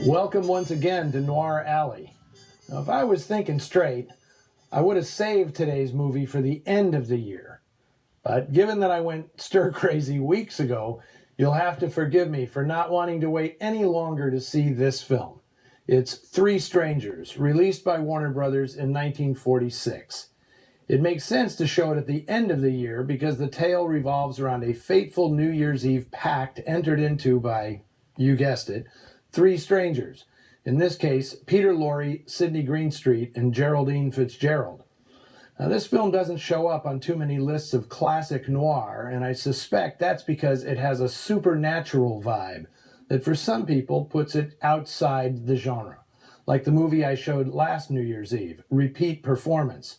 Welcome once again to Noir Alley. Now, if I was thinking straight, I would have saved today's movie for the end of the year. But given that I went stir-crazy weeks ago, you'll have to forgive me for not wanting to wait any longer to see this film. It's Three Strangers, released by Warner Brothers in 1946. It makes sense to show it at the end of the year because the tale revolves around a fateful New Year's Eve pact entered into by, you guessed it, three strangers. In this case, Peter Lorre, Sidney Greenstreet, and Geraldine Fitzgerald. Now, this film doesn't show up on too many lists of classic noir, and I suspect that's because it has a supernatural vibe that for some people puts it outside the genre, like the movie I showed last New Year's Eve, Repeat Performance.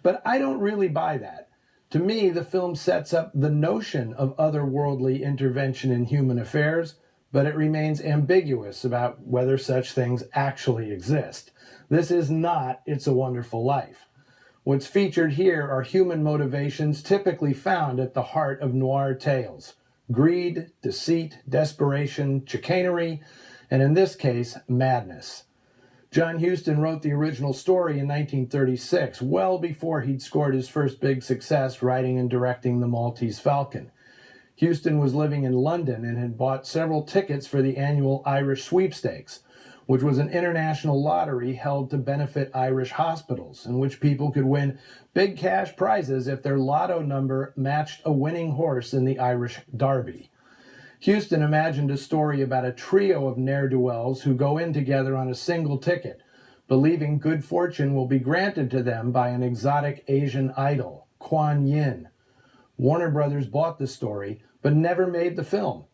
But I don't really buy that. To me, the film sets up the notion of otherworldly intervention in human affairs, but it remains ambiguous about whether such things actually exist. This is not It's a Wonderful Life. What's featured here are human motivations typically found at the heart of noir tales: greed, deceit, desperation, chicanery, and in this case, madness. John Huston wrote the original story in 1936, well before he'd scored his first big success writing and directing The Maltese Falcon. Huston was living in London and had bought several tickets for the annual Irish Sweepstakes, which was an international lottery held to benefit Irish hospitals, in which people could win big cash prizes if their lotto number matched a winning horse in the Irish Derby. Huston imagined a story about a trio of ne'er-do-wells who go in together on a single ticket, believing good fortune will be granted to them by an exotic Asian idol, Kuan Yin. Warner Brothers bought the story, but never made the film.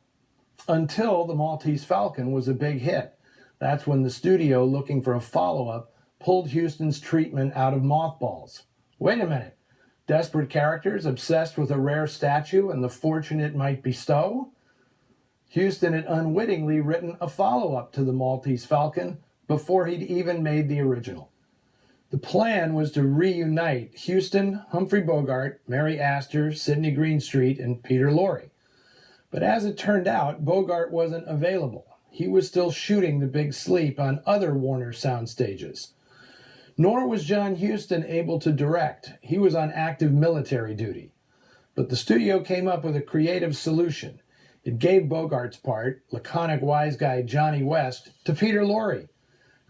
Until The Maltese Falcon was a big hit. That's when the studio, looking for a follow-up, pulled Huston's treatment out of mothballs. Wait a minute. Desperate characters obsessed with a rare statue and the fortune it might bestow? Huston had unwittingly written a follow-up to The Maltese Falcon before he'd even made the original. The plan was to reunite Huston, Humphrey Bogart, Mary Astor, Sidney Greenstreet, and Peter Lorre. But as it turned out, Bogart wasn't available. He was still shooting The Big Sleep on other Warner sound stages. Nor was John Huston able to direct. He was on active military duty. But the studio came up with a creative solution. It gave Bogart's part, laconic wise guy Johnny West, to Peter Lorre.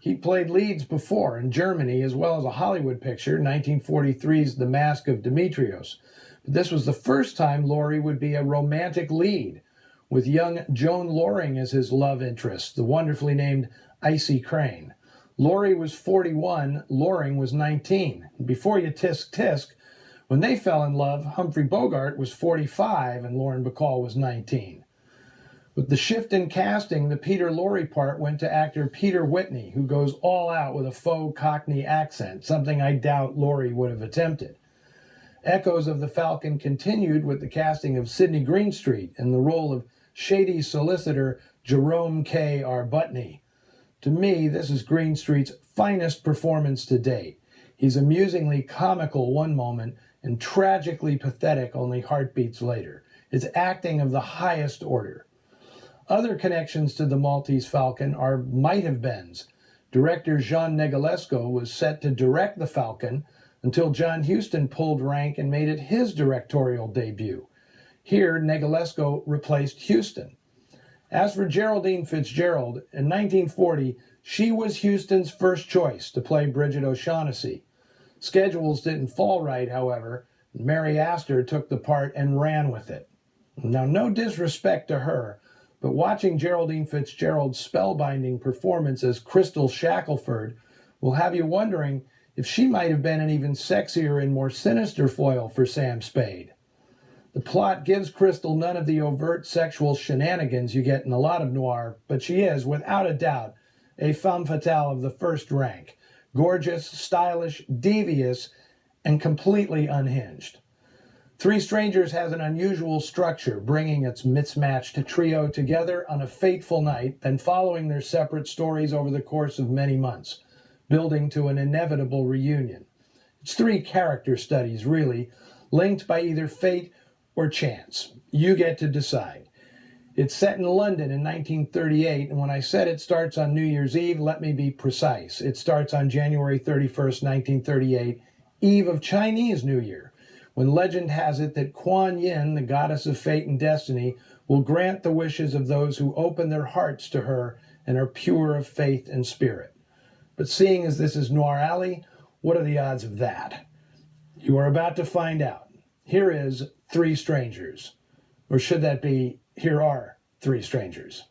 He played leads before in Germany as well as a Hollywood picture, 1943's The Mask of Demetrios. But this was the first time Lorre would be a romantic lead, with young Joan Loring as his love interest, the wonderfully named Icy Crane. Lorre was 41, Loring was 19. Before you tisk-tisk, when they fell in love, Humphrey Bogart was 45 and Lauren Bacall was 19. With the shift in casting, the Peter Lorre part went to actor Peter Whitney, who goes all out with a faux Cockney accent, something I doubt Lorre would have attempted. Echoes of The Falcon continued with the casting of Sidney Greenstreet in the role of shady solicitor Jerome K. Arbuthnot. To me, this is Greenstreet's finest performance to date. He's amusingly comical one moment and tragically pathetic only heartbeats later. It's acting of the highest order. Other connections to The Maltese Falcon are might-have-beens. Director Jean Negulesco was set to direct The Falcon until John Huston pulled rank and made it his directorial debut. Here, Negulesco replaced Huston. As for Geraldine Fitzgerald, in 1940, she was Huston's first choice to play Bridget O'Shaughnessy. Schedules didn't fall right, however. Mary Astor took the part and ran with it. Now, no disrespect to her, but watching Geraldine Fitzgerald's spellbinding performance as Crystal Shackelford will have you wondering if she might have been an even sexier and more sinister foil for Sam Spade. The plot gives Crystal none of the overt sexual shenanigans you get in a lot of noir, but she is, without a doubt, a femme fatale of the first rank. Gorgeous, stylish, devious, and completely unhinged. Three Strangers has an unusual structure, bringing its mismatched trio together on a fateful night, then following their separate stories over the course of many months, building to an inevitable reunion. It's three character studies, really, linked by either fate or chance. You get to decide. It's set in London in 1938, and when I said it starts on New Year's Eve, let me be precise. It starts on January 31st, 1938, eve of Chinese New Year, when legend has it that Kuan Yin, the goddess of fate and destiny, will grant the wishes of those who open their hearts to her and are pure of faith and spirit. But seeing as this is Noir Alley, what are the odds of that? You are about to find out. Here is Three Strangers. Or should that be, here are Three Strangers.